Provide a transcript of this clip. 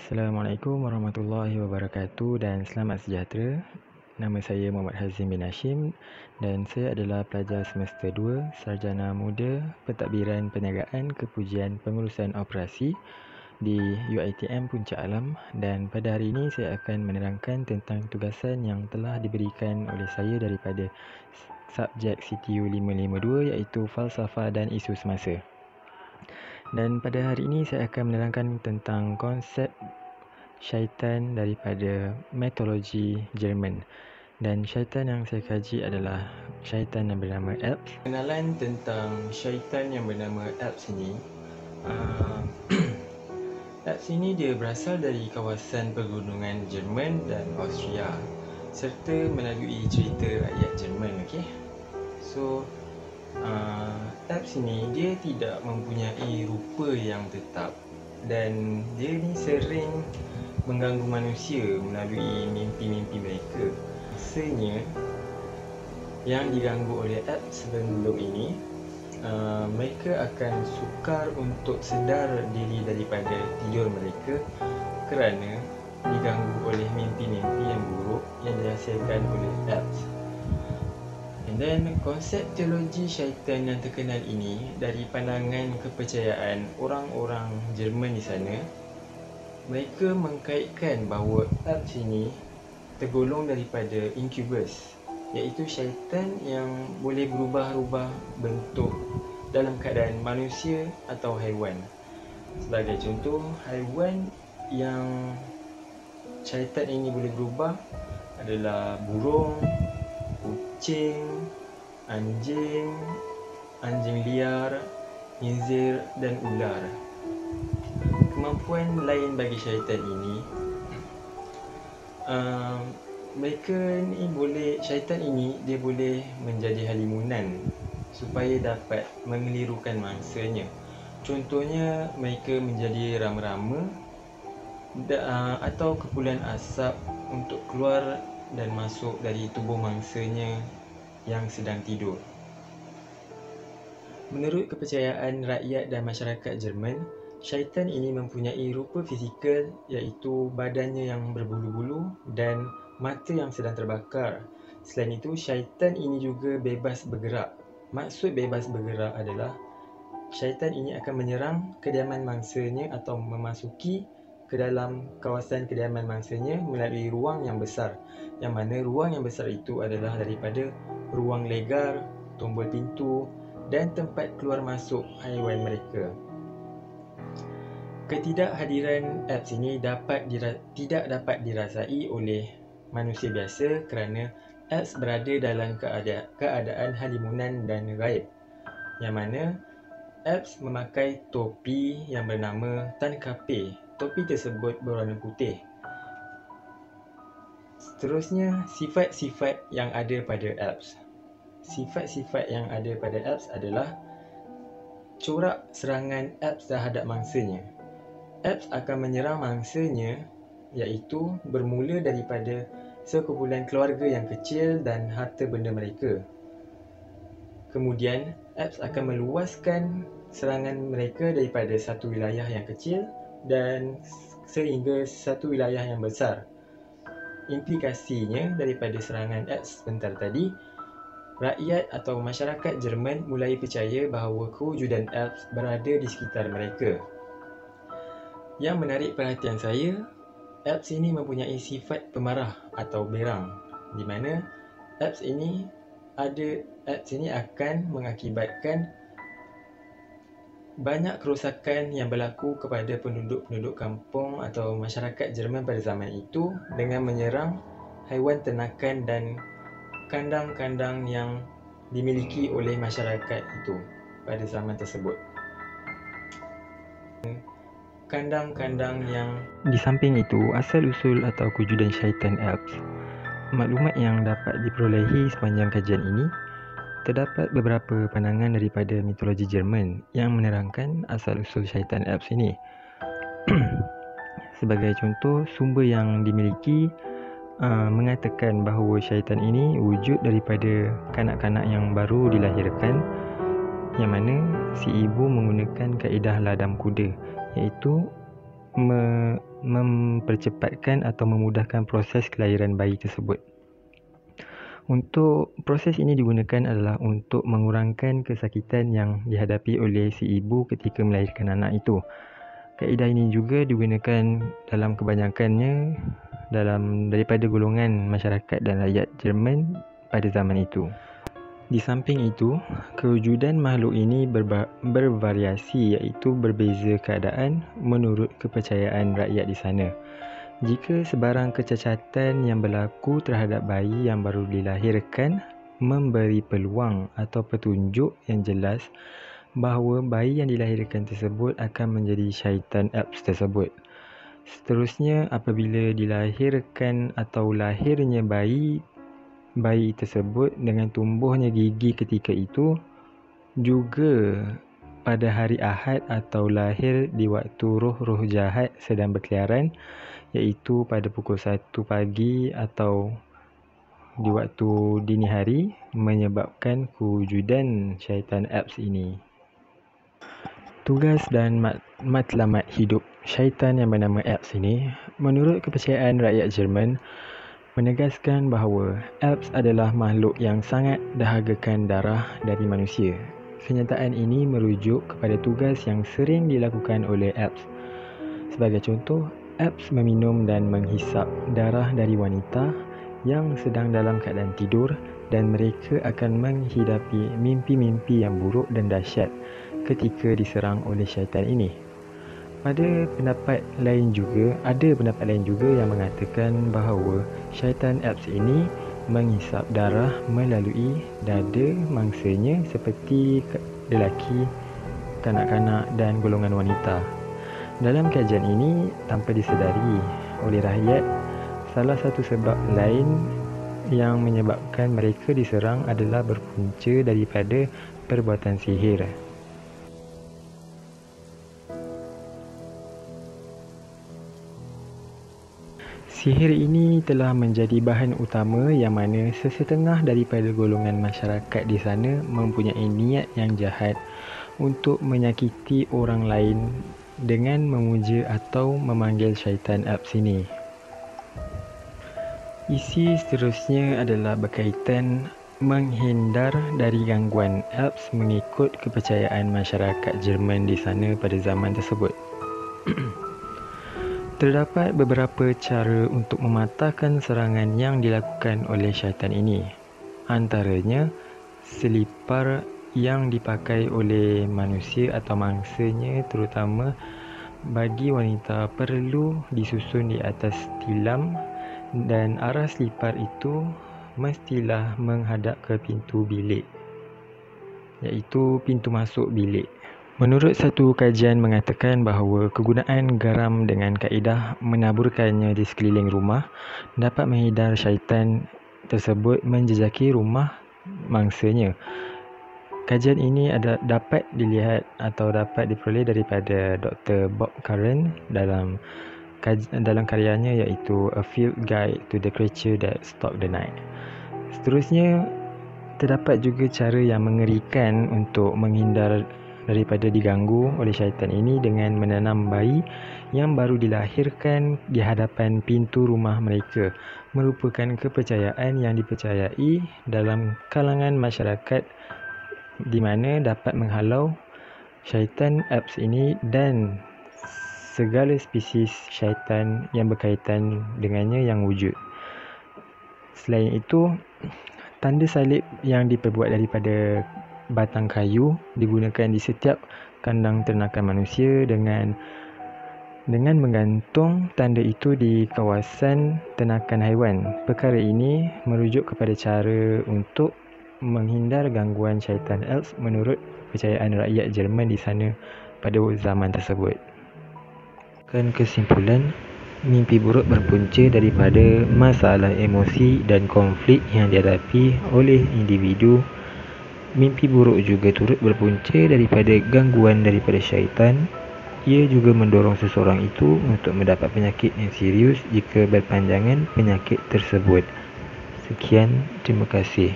Assalamualaikum warahmatullahi wabarakatuh dan selamat sejahtera. Nama saya Muhammad Hazim bin Hashim dan saya adalah pelajar semester 2 Sarjana Muda Pentadbiran Perniagaan Kepujian Pengurusan Operasi di UiTM Puncak Alam, dan pada hari ini saya akan menerangkan tentang tugasan yang telah diberikan oleh saya daripada subjek CTU 552 iaitu Falsafah dan Isu Semasa. Dan pada hari ini saya akan menerangkan tentang konsep syaitan daripada mitologi Jerman. Dan syaitan yang saya kaji adalah syaitan yang bernama Alps. Kenalan tentang syaitan yang bernama Alps ini. Alps ini dia berasal dari kawasan pegunungan Jerman dan Austria serta melalui cerita rakyat Jerman. So Alps ini dia tidak mempunyai rupa yang tetap dan dia ni sering mengganggu manusia melalui mimpi-mimpi mereka. Biasanya yang diganggu oleh Alps sebelum ini, mereka akan sukar untuk sedar diri daripada tidur mereka kerana diganggu oleh mimpi-mimpi yang buruk yang dihasilkan oleh Alps. And then konsep teologi syaitan yang terkenal ini dari pandangan kepercayaan orang-orang Jerman di sana, mereka mengkaitkan bahawa Alps ini tergolong daripada incubus, iaitu syaitan yang boleh berubah-ubah bentuk dalam keadaan manusia atau haiwan. Sebagai contoh, haiwan yang syaitan ini boleh berubah adalah burung, kucing, anjing, anjing liar, khinzir dan ular. Kemampuan lain bagi syaitan ini, syaitan ini dia boleh menjadi halimunan supaya dapat mengelirukan mangsanya. Contohnya mereka menjadi rama-rama atau kepulan asap untuk keluar dan masuk dari tubuh mangsanya yang sedang tidur. Menurut kepercayaan rakyat dan masyarakat Jerman, syaitan ini mempunyai rupa fizikal iaitu badannya yang berbulu-bulu dan mata yang sedang terbakar. Selain itu, syaitan ini juga bebas bergerak. Maksud bebas bergerak adalah syaitan ini akan menyerang kediaman mangsanya atau memasuki ke dalam kawasan kediaman mangsanya melalui ruang yang besar, yang mana ruang yang besar itu adalah daripada ruang legar, tombol pintu dan tempat keluar masuk haiwan mereka. Ketidakhadiran Alps ini tidak dapat dirasai oleh manusia biasa kerana Alps berada dalam keadaan halimunan dan gaib, yang mana Alps memakai topi yang bernama Tankape. Topi tersebut berwarna putih. Seterusnya, sifat-sifat yang ada pada Alps. Sifat-sifat yang ada pada Alps adalah corak serangan Alps terhadap mangsanya. Alps akan menyerang mangsanya iaitu bermula daripada sekumpulan keluarga yang kecil dan harta benda mereka. Kemudian, Alps akan meluaskan serangan mereka daripada satu wilayah yang kecil dan sehingga satu wilayah yang besar. Implikasinya daripada serangan Alps sebentar tadi, rakyat atau masyarakat Jerman mulai percaya bahawa kewujudan Alps berada di sekitar mereka. Yang menarik perhatian saya, Alps ini mempunyai sifat pemarah atau berang, di mana Alps ini akan mengakibatkan banyak kerosakan yang berlaku kepada penduduk-penduduk kampung atau masyarakat Jerman pada zaman itu dengan menyerang haiwan ternakan dan kandang-kandang yang dimiliki oleh masyarakat itu pada zaman tersebut. Kandang-kandang yang di samping itu, asal-usul atau kewujudan syaitan Alps. Maklumat yang dapat diperolehi sepanjang kajian ini, terdapat beberapa pandangan daripada mitologi Jerman yang menerangkan asal-usul syaitan Alps ini. Sebagai contoh, sumber yang dimiliki mengatakan bahawa syaitan ini wujud daripada kanak-kanak yang baru dilahirkan, yang mana si ibu menggunakan kaedah ladam kuda, iaitu mempercepatkan atau memudahkan proses kelahiran bayi tersebut. Untuk proses ini digunakan adalah untuk mengurangkan kesakitan yang dihadapi oleh si ibu ketika melahirkan anak itu. Kaedah ini juga digunakan dalam kebanyakannya daripada golongan masyarakat dan rakyat Jerman pada zaman itu. Di samping itu, kewujudan makhluk ini bervariasi, iaitu berbeza keadaan menurut kepercayaan rakyat di sana. Jika sebarang kecacatan yang berlaku terhadap bayi yang baru dilahirkan memberi peluang atau petunjuk yang jelas bahawa bayi yang dilahirkan tersebut akan menjadi syaitan Alps tersebut. Seterusnya, apabila dilahirkan atau lahirnya bayi tersebut dengan tumbuhnya gigi ketika itu, juga pada hari Ahad atau lahir di waktu roh-roh jahat sedang berkeliaran, iaitu pada pukul 1 pagi atau di waktu dini hari, menyebabkan kewujudan syaitan Alps ini. Tugas dan matlamat hidup syaitan yang bernama Alps ini, menurut kepercayaan rakyat Jerman, menegaskan bahawa Alps adalah makhluk yang sangat dahagakan darah dari manusia. Kenyataan ini merujuk kepada tugas yang sering dilakukan oleh Alps. Sebagai contoh, Alps meminum dan menghisap darah dari wanita yang sedang dalam keadaan tidur dan mereka akan menghidapi mimpi-mimpi yang buruk dan dahsyat ketika diserang oleh syaitan ini. Ada pendapat lain juga yang mengatakan bahawa syaitan Alps ini menghisap darah melalui dada mangsanya seperti lelaki, kanak-kanak dan golongan wanita. Dalam kajian ini, tanpa disedari oleh rakyat, salah satu sebab lain yang menyebabkan mereka diserang adalah berpunca daripada perbuatan sihir. Sihir ini telah menjadi bahan utama yang mana sesetengah daripada golongan masyarakat di sana mempunyai niat yang jahat untuk menyakiti orang lain dengan memuja atau memanggil syaitan Alps ini. Isi seterusnya adalah berkaitan menghindar dari gangguan Alps mengikut kepercayaan masyarakat Jerman di sana pada zaman tersebut. Terdapat beberapa cara untuk mematahkan serangan yang dilakukan oleh syaitan ini. Antaranya, selipar yang dipakai oleh manusia atau mangsanya terutama bagi wanita perlu disusun di atas tilam dan arah selipar itu mestilah menghadap ke pintu bilik, iaitu pintu masuk bilik. Menurut satu kajian mengatakan bahawa kegunaan garam dengan kaedah menaburkannya di sekeliling rumah dapat menghindar syaitan tersebut menjejaki rumah mangsanya. Kajian ini dapat dilihat atau dapat diperoleh daripada Dr. Bob Curran dalam karyanya iaitu A Field Guide to the Creature That Stalk the Night. Seterusnya, terdapat juga cara yang mengerikan untuk menghindar daripada diganggu oleh syaitan ini dengan menanam bayi yang baru dilahirkan di hadapan pintu rumah mereka, merupakan kepercayaan yang dipercayai dalam kalangan masyarakat di mana dapat menghalau syaitan Alps ini dan segala spesies syaitan yang berkaitan dengannya yang wujud. Selain itu, tanda salib yang diperbuat daripada batang kayu digunakan di setiap kandang ternakan manusia dengan menggantung tanda itu di kawasan ternakan haiwan. Perkara ini merujuk kepada cara untuk menghindar gangguan syaitan Alps menurut kepercayaan rakyat Jerman di sana pada zaman tersebut. Kesimpulan, mimpi buruk berpunca daripada masalah emosi dan konflik yang dihadapi oleh individu. Mimpi buruk juga turut berpunca daripada gangguan daripada syaitan. Ia juga mendorong seseorang itu untuk mendapat penyakit yang serius jika berpanjangan penyakit tersebut. Sekian, terima kasih.